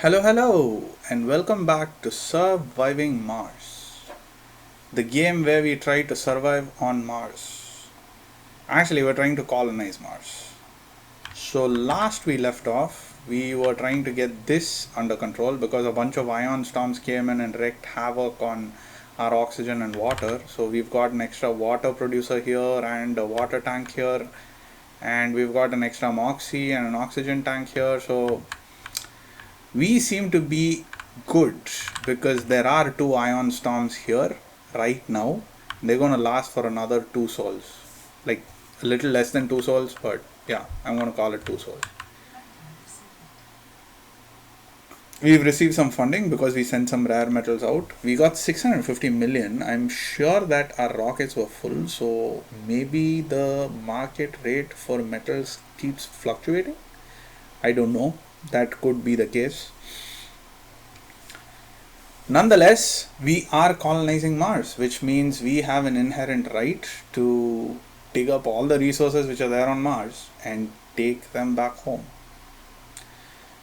Hello, and welcome back to Surviving Mars, the game where we try to survive on Mars. Actually, we're trying to colonize Mars. So, last we left off, we were trying to get this under control because a bunch of ion storms came in and wreaked havoc on our oxygen and water. So, we've got an extra water producer here and a water tank here, and we've got an extra moxie and an oxygen tank here. So, we seem to be good because there are two ion storms here right now. They're going to last for another 2 sols, like a little less than 2 sols, but yeah, I'm going to call it 2 sols. We've received some funding because we sent some rare metals out. We got 650 million. I'm sure that our rockets were full, so maybe the market rate for metals keeps fluctuating. I don't know. That could be the case. Nonetheless, we are colonizing Mars, which means we have an inherent right to dig up all the resources which are there on Mars and take them back home.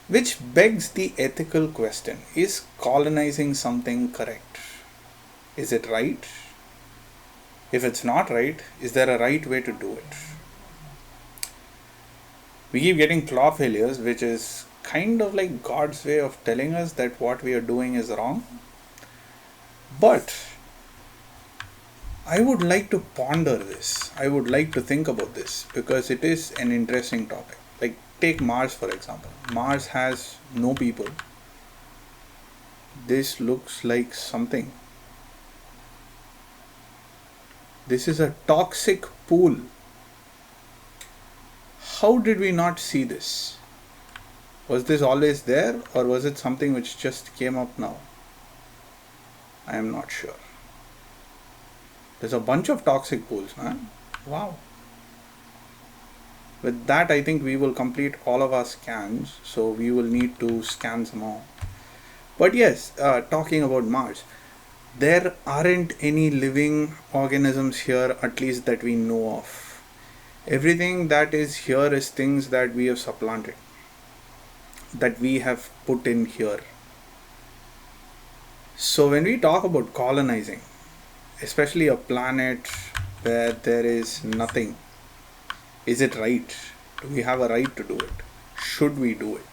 Which begs the ethical question, is colonizing something correct? Is it right? If it's not right, is there a right way to do it? We keep getting claw failures, which is kind of like God's way of telling us that what we are doing is wrong. But I would like to ponder this. I would like to think about this because it is an interesting topic. Like, take Mars for example. Mars has no people. This looks like something. This is a toxic pool. How did we not see this? Was this always there, or was it something which just came up now? I am not sure. There's a bunch of toxic pools, man. Wow. With that, I think we will complete all of our scans, so we will need to scan some more. But yes, talking about Mars, there aren't any living organisms here, at least that we know of. Everything that is here is things that we have supplanted, that we have put in here. So when we talk about colonizing, especially a planet where there is nothing, is it right? Do we have a right to do it? Should we do it?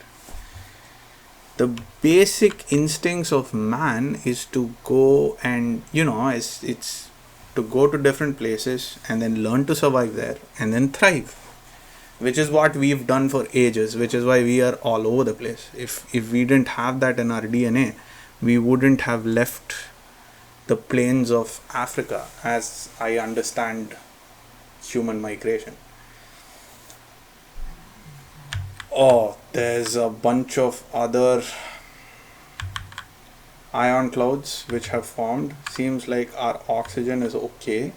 The basic instincts of man is to go and, it's to go to different places and then learn to survive there and then thrive, which is what we've done for ages, which is why we are all over the place. If we didn't have that in our DNA, we wouldn't have left the plains of Africa, as I understand human migration. Oh, there's a bunch of other ion clouds which have formed. Seems like our oxygen is okay.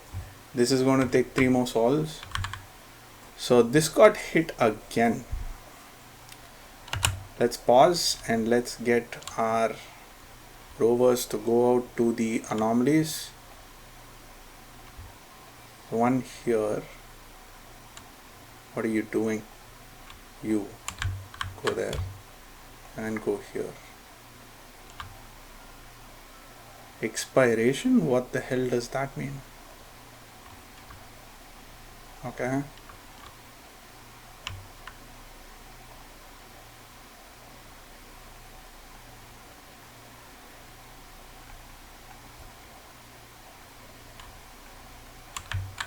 This is going to take 3 more sols. So this got hit again. Let's pause and let's get our rovers to go out to the anomalies. One here. What are you doing? You go there and go here. Expiration? What the hell does that mean? Okay.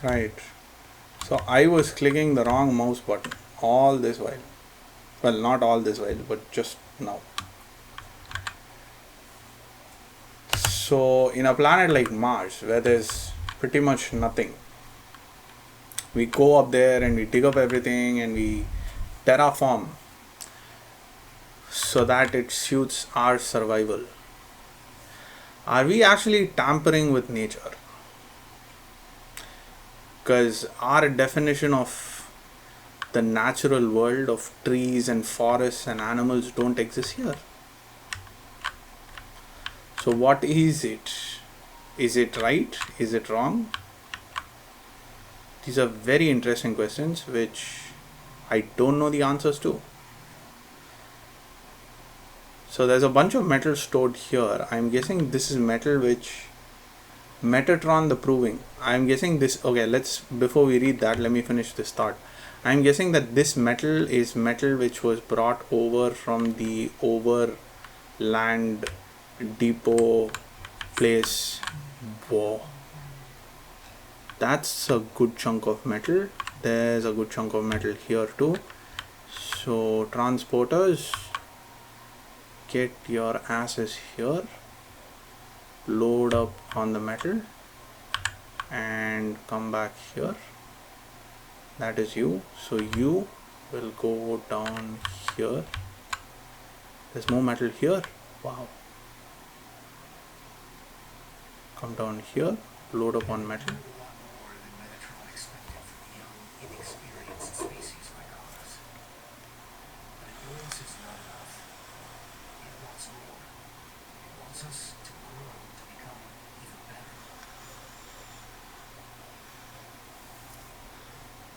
Right. So I was clicking the wrong mouse button all this while. Well, not all this while, but just now. So in a planet like Mars, where there's pretty much nothing, we go up there and we dig up everything and we terraform so that it suits our survival. Are we actually tampering with nature? Because our definition of the natural world of trees and forests and animals don't exist here. So what is it? Is it right? Is it wrong? These are very interesting questions which I don't know the answers to. So there's a bunch of metal stored here. I'm guessing this is metal which Metatron the proving. I'm guessing this. Okay, before we read that, let me finish this thought. I'm guessing that this metal is metal which was brought over from the overland depot place. Whoa. That's a good chunk of metal. There's a good chunk of metal here too. So transporters, get your asses here, load up on the metal and come back here. That is you. So you will go down here. There's more metal here. Wow. Come down here, load up on metal.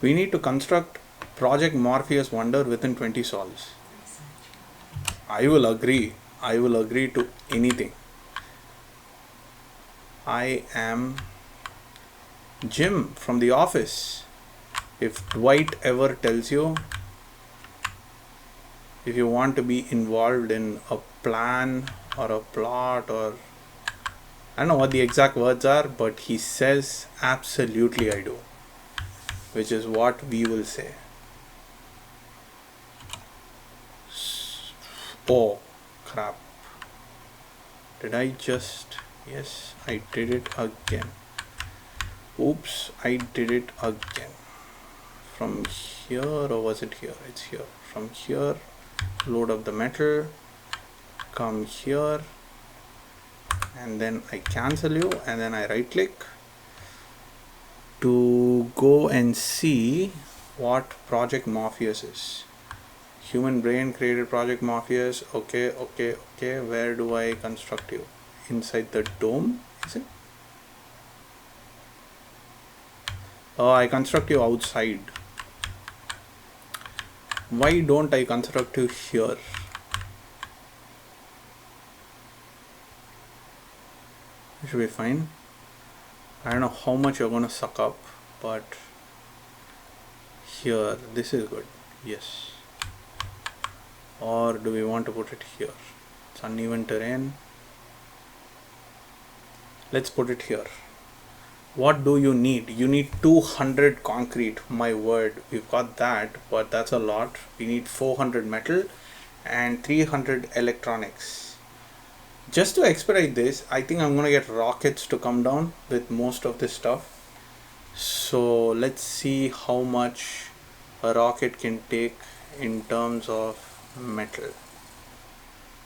We need to construct Project Morpheus Wonder within 20 sols. I will agree. I will agree to anything. I am Jim from The Office. If Dwight ever tells you, if you want to be involved in a plan or a plot, or I don't know what the exact words are, but he says absolutely I do, which is what we will say. Oh crap, did I just, yes, I did it again. Oops, I did it again. From here, or was it here? It's here. From here, load up the metal, come here, and then I cancel you, and then I right click to go and see what Project Morpheus is. Human brain created Project Morpheus. Okay. Where do I construct you? Inside the dome, is it? Oh, I construct you outside. Why don't I construct you here? It should be fine. I don't know how much you're gonna suck up, but here, this is good. Yes. Or do we want to put it here? It's uneven terrain. Let's put it here. What do you need? You need 200 concrete. My word, we've got that, but that's a lot. We need 400 metal and 300 electronics. Just to expedite this, I think I'm gonna get rockets to come down with most of this stuff. So let's see how much a rocket can take in terms of metal.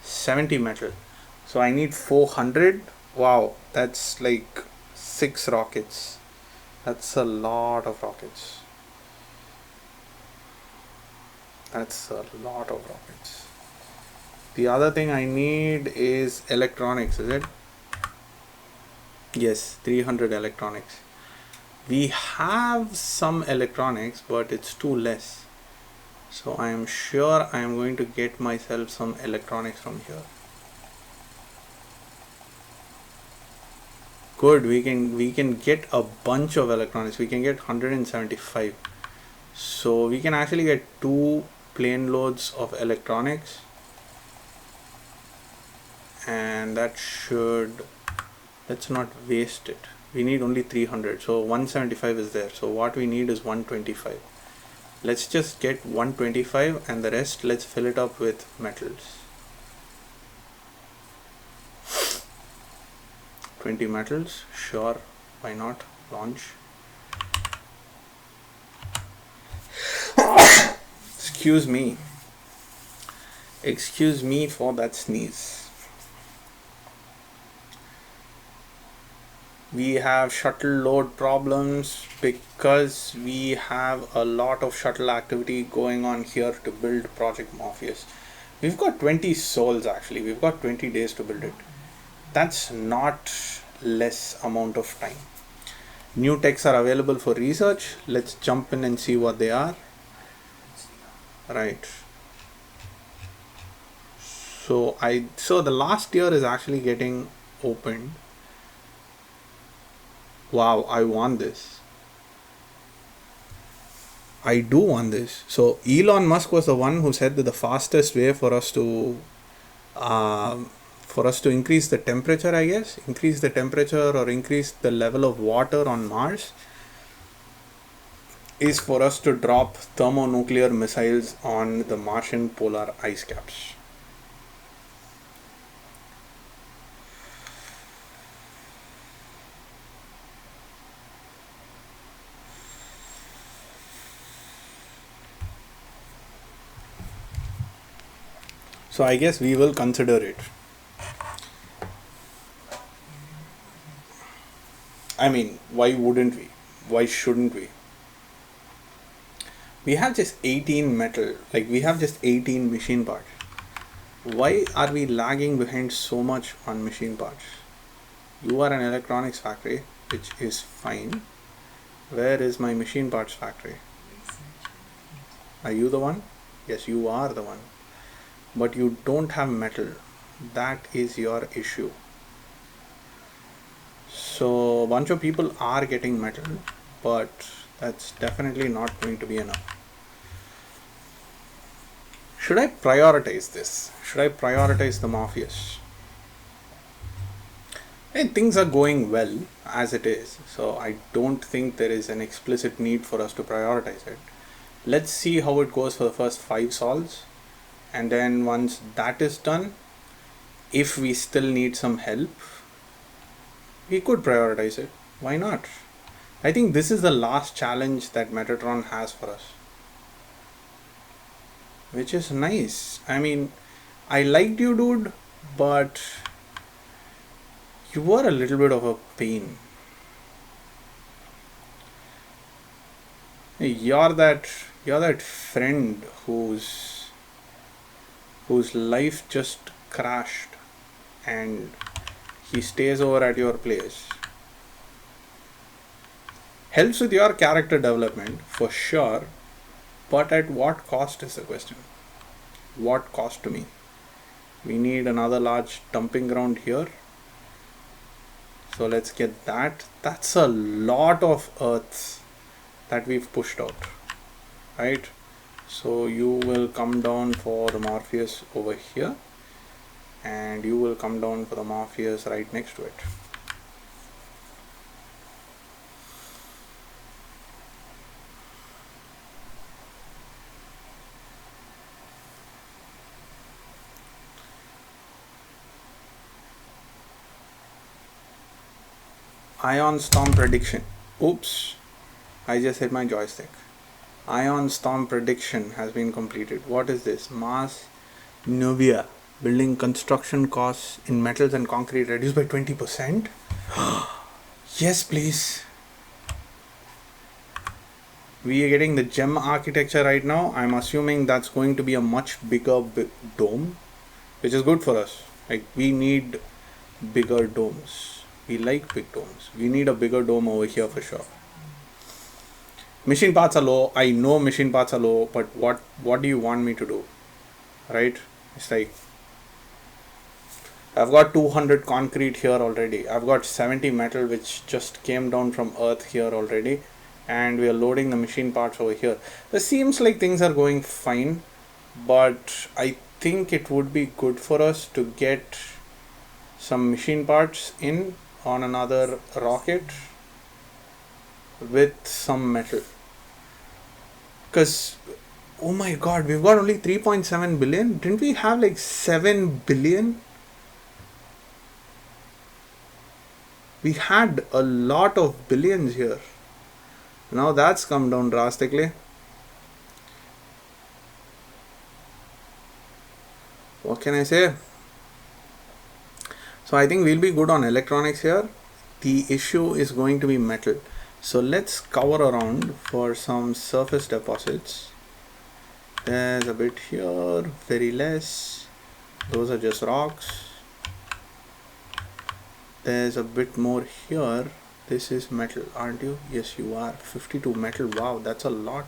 70 metal. So I need 400. Wow, that's like 6 rockets. That's a lot of rockets. That's a lot of rockets. The other thing I need is electronics, is it? Yes, 300 electronics. We have some electronics, but it's too less. So I am sure I am going to get myself some electronics from here. Good, we can get a bunch of electronics. We can get 175. So we can actually get 2 plane loads of electronics, and that should, let's not waste it. We need only 300, so 175 is there. So what we need is 125. Let's just get 125, and the rest let's fill it up with metals. 20 metals, sure, why not? Launch. Excuse me for that sneeze. We have shuttle load problems because we have a lot of shuttle activity going on here to build Project Morpheus. We've got 20 souls actually. We've got 20 days to build it. That's not less amount of time. New techs are available for research. Let's jump in and see what they are. Right. So the last tier is actually getting opened. Wow, I want this. I do want this. So Elon Musk was the one who said that the fastest way um, for us to increase the temperature, I guess, increase the temperature or increase the level of water on Mars, is for us to drop thermonuclear missiles on the Martian polar ice caps. So I guess we will consider it. I mean, why wouldn't we? Why shouldn't we? We have just 18 metal, like we have just 18 machine parts. Why are we lagging behind so much on machine parts? You are an electronics factory, which is fine. Where is my machine parts factory? Are you the one? Yes, you are the one. But you don't have metal. That is your issue. So a bunch of people are getting metal, but that's definitely not going to be enough. Should I prioritize this? Should I prioritize the Morpheus? And things are going well as it is, so I don't think there is an explicit need for us to prioritize it. Let's see how it goes for the first 5 solves, and then once that is done, if we still need some help, we could prioritize it. Why not? I think this is the last challenge that Metatron has for us, which is nice. I mean, I liked you, dude, but you were a little bit of a pain. You're that friend whose life just crashed and he stays over at your place. Helps with your character development for sure, but at what cost is the question? What cost to me? We need another large dumping ground here. So let's get that. That's a lot of earths that we've pushed out, right? So you will come down for the Morpheus over here, and you will come down for the Morpheus right next to it. Ion Storm Prediction. Oops, I just hit my joystick. Ion Storm Prediction has been completed. What is this? Mars Novia. Building construction costs in metals and concrete reduced by 20%. Yes, please. We are getting the gem architecture right now. I'm assuming that's going to be a much bigger dome, which is good for us. Like, we need bigger domes. We like big domes. We need a bigger dome over here for sure. Machine parts are low. I know machine parts are low, but what do you want me to do? Right? It's like, I've got 200 concrete here already. I've got 70 metal which just came down from earth here already, and we are loading the machine parts over here. It seems like things are going fine, but I think it would be good for us to get some machine parts in on another rocket with some metal, because oh my god, we've got only 3.7 billion. Didn't we have like 7 billion? We had a lot of billions here. Now that's come down drastically. What can I say? So I think we'll be good on electronics here. The issue is going to be metal. So let's cover around for some surface deposits. There's a bit here, very less. Those are just rocks. There's a bit more here. This is metal, aren't you? Yes, you are. 52 metal. Wow, that's a lot.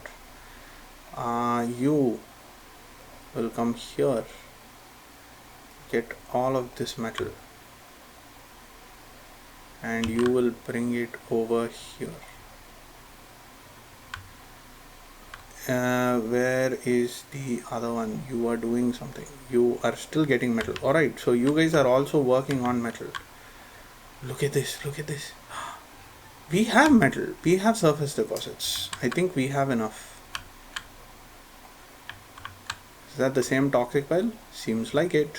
You will come here. get all of this metal and you will bring it over here. Where is the other one? You are doing something. You are still getting metal. Alright, so you guys are also working on metal. Look at this, look at this. We have metal. We have surface deposits. I think we have enough. Is that the same toxic pile? Seems like it.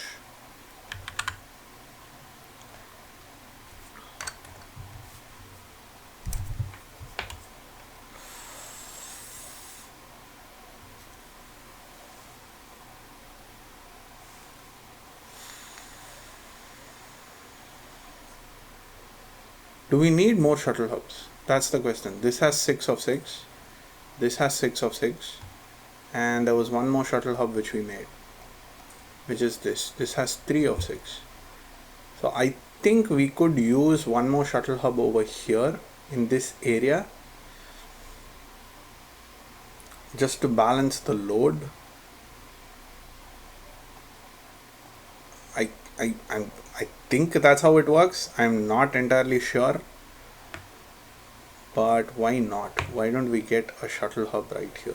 Do we need more shuttle hubs? That's the question. This has 6 of 6. This has 6 of 6. And there was one more shuttle hub which we made, which is this. This has 3 of 6. So I think we could use one more shuttle hub over here in this area just to balance the load. I think that's how it works. I'm not entirely sure, but why not? Why don't we get a shuttle hub right here?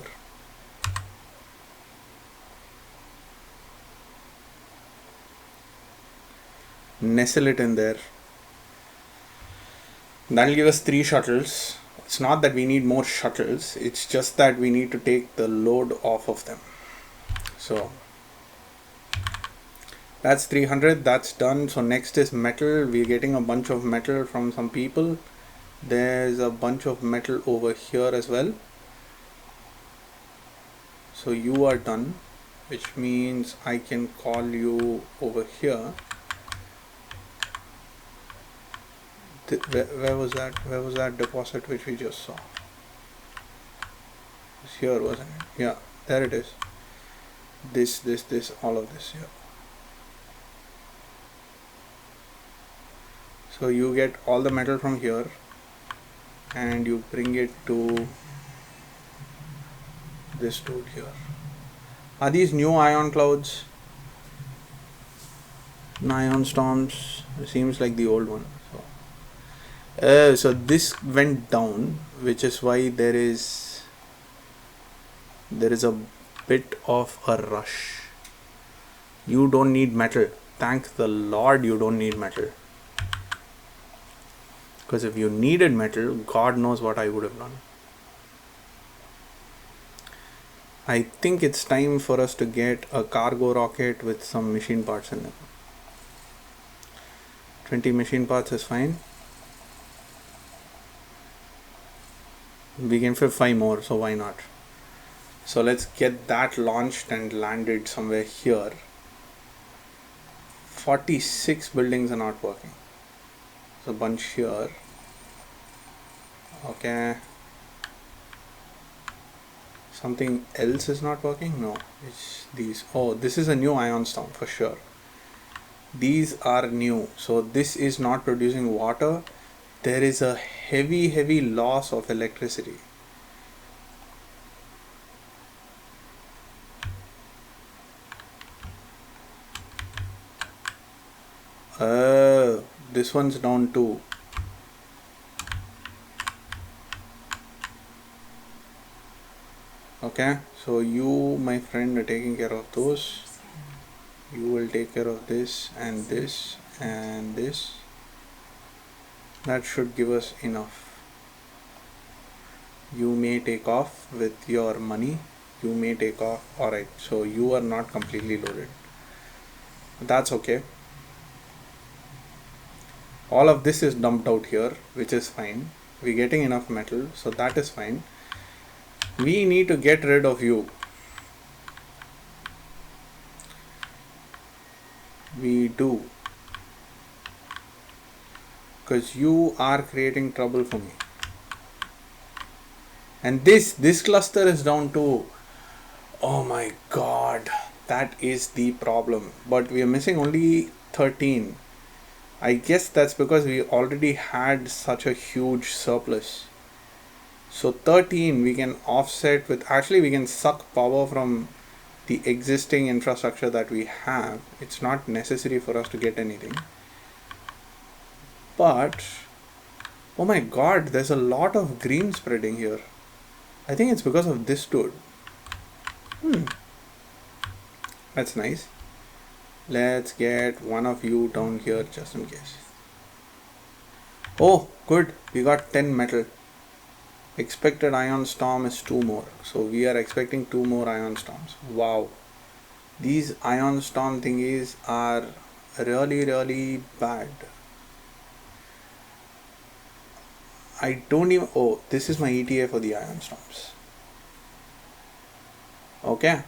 Nestle it in there. That'll give us 3 shuttles. It's not that we need more shuttles, it's just that we need to take the load off of them. So that's 300, that's done. So next is metal. We're getting a bunch of metal from some people. There's a bunch of metal over here as well. So you are done, which means I can call you over here. Where was that? Where was that deposit which we just saw? It's here, wasn't it? Yeah, there it is. This, all of this here. So you get all the metal from here and you bring it to this dude here. Are these new ion clouds? Ion storms? It seems like the old one. So this went down, which is why there is a bit of a rush. You don't need metal. Thank the Lord you don't need metal. Because if you needed metal, God knows what I would have done. I think it's time for us to get a cargo rocket with some machine parts in it. 20 machine parts is fine. We can fit 5 more, so why not? So let's get that launched and landed somewhere here. 46 buildings are not working. There's a bunch here. Okay. Something else is not working? No, it's these. Oh, this is a new ion storm for sure. These are new. So this is not producing water. There is a heavy loss of electricity. This one's down too. Okay, so you, my friend, are taking care of those. You will take care of this and this and this. That should give us enough. You may take off with your money. You may take off. Alright, so you are not completely loaded. That's okay. All of this is dumped out here, which is fine. We're getting enough metal, so that is fine. We need to get rid of you. We do. Because you are creating trouble for me. And this cluster is down too. Oh my god, that is the problem. But we are missing only 13. I guess that's because we already had such a huge surplus. So 13 we can offset with, actually we can suck power from the existing infrastructure that we have, it's not necessary for us to get anything. But oh my god, there's a lot of green spreading here. I think it's because of this dude. That's nice. Let's get one of you down here just in case. Oh, good. We got 10 metal. Expected ion storm is 2 more. So we are expecting 2 more ion storms. Wow. These ion storm thingies are really bad. I don't even... Oh, this is my ETA for the ion storms. Okay.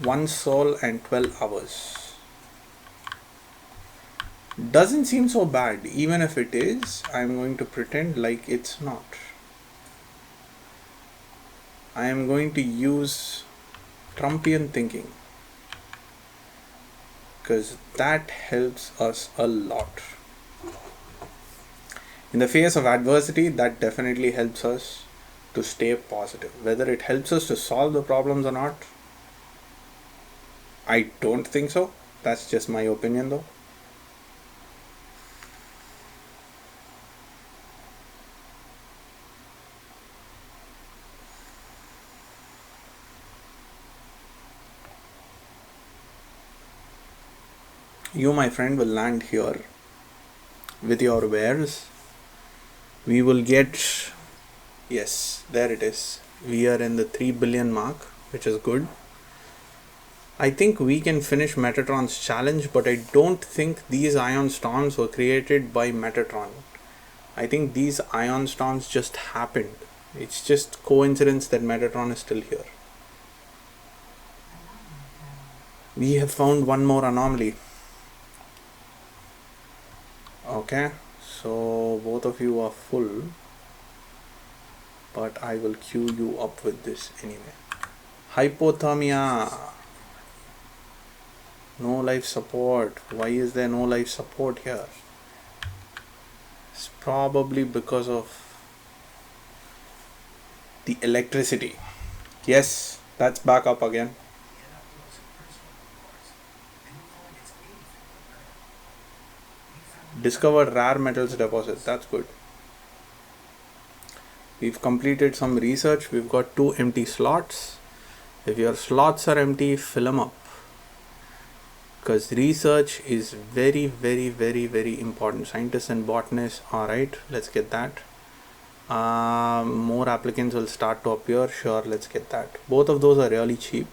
1 soul and 12 hours. Doesn't seem so bad. Even if it is, I'm going to pretend like it's not. I am going to use Trumpian thinking, because that helps us a lot. In the face of adversity, that definitely helps us to stay positive. Whether it helps us to solve the problems or not, I don't think so. That's just my opinion though. You, my friend, will land here with your wares. We will get... Yes, there it is. We are in the 3 billion mark, which is good. I think we can finish Metatron's challenge, but I don't think these ion storms were created by Metatron. I think these ion storms just happened. It's just coincidence that Metatron is still here. We have found one more anomaly. Okay, so both of you are full, but I will queue you up with this anyway. Hypothermia. No life support. Why is there no life support here? It's probably because of the electricity. Yes, that's back up again. Discovered rare metals deposit. That's good. We've completed some research. We've got 2 empty slots. If your slots are empty, fill them up, because research is very important. Scientists and botanists. Alright, let's get that. More applicants will start to appear. Sure, let's get that. Both of those are really cheap.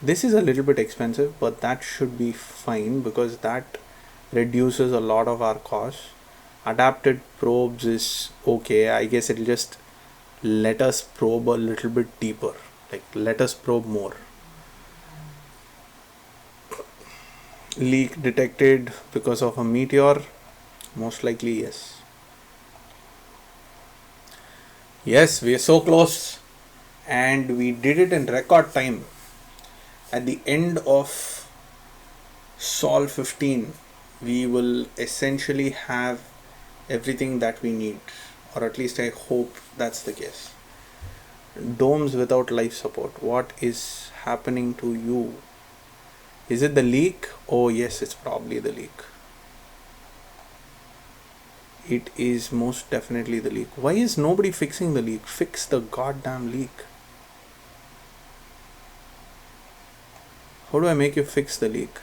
This is a little bit expensive, but that should be fine because that reduces a lot of our costs. Adapted probes is okay. I guess it'll just let us probe a little bit deeper, like let us probe more. Leak detected because of a meteor? Most likely yes. Yes, we are so close, and we did it in record time. At the end of Sol 15, we will essentially have everything that we need, or at least I hope that's the case. Domes without life support. What is happening to you? Is it the leak? Oh yes, it's probably the leak. It is most definitely the leak. Why is nobody fixing the leak? Fix the goddamn leak. How do I make you fix the leak?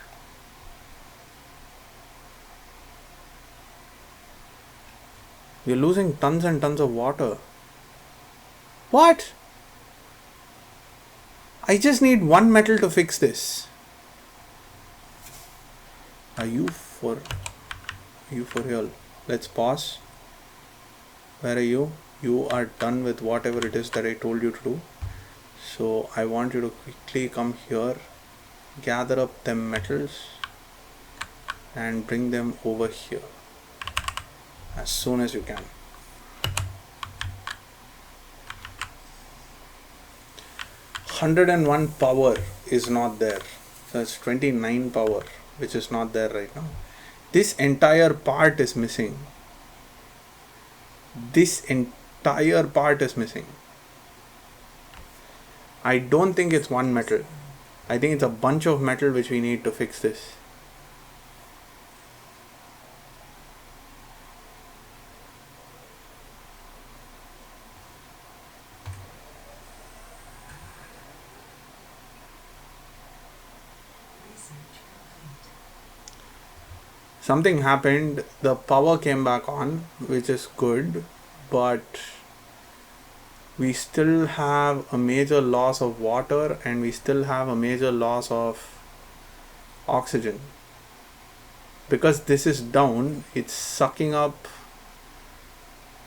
We're losing tons and tons of water. What? I just need 1 metal to fix this. Are you for real? Let's pause. Where are you? You are done with whatever it is that I told you to do. So I want you to quickly come here, gather up them metals and bring them over here as soon as you can. $101 power is not there. So it's 29 power, which is not there right now. This entire part is missing. This entire part is missing. I don't think it's one metal. I think it's a bunch of metal which we need to fix this. Something happened, the power came back on, which is good, but we still have a major loss of water and we still have a major loss of oxygen. Because this is down, it's sucking up.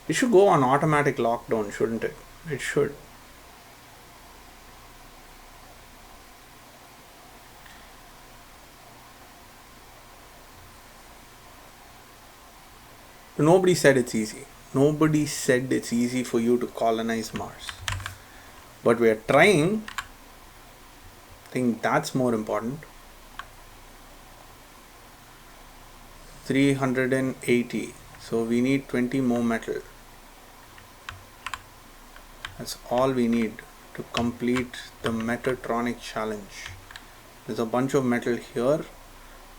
It should go on automatic lockdown, shouldn't it? It should. Nobody said it's easy. Nobody said it's easy for you to colonize Mars. But we are trying. I think that's more important. 380. So we need 20 more metal. That's all we need to complete the Metatronic challenge. There's a bunch of metal here.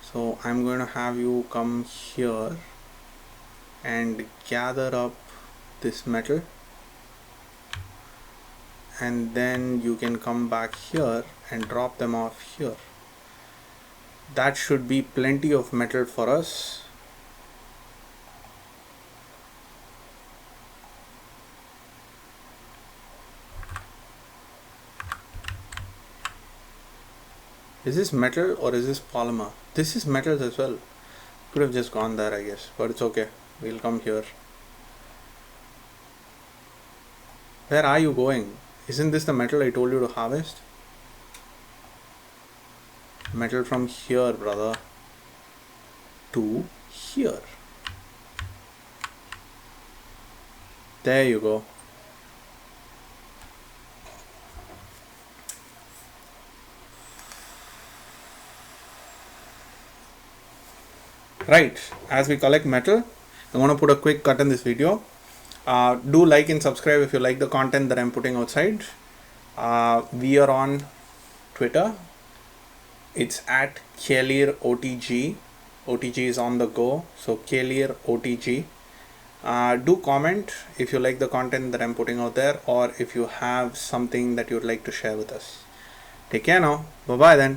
So I'm going to have you come here and gather up this metal, and then you can come back here and drop them off here. That should be plenty of metal for us. Is this metal or is this polymer? This is metal as well. Could have just gone there, I guess, but it's okay. We'll come here. Where are you going? Isn't this the metal I told you to harvest? Metal from here, brother, to here. There you go. Right, as we collect metal, I'm going to put a quick cut in this video. Do like and subscribe if you like the content that I'm putting outside. We are on Twitter. It's at KelirOTG. OTG is on the go, so KelirOTG. Do comment if you like the content that I'm putting out there, or if you have something that you'd like to share with us. Take care now. Bye bye then.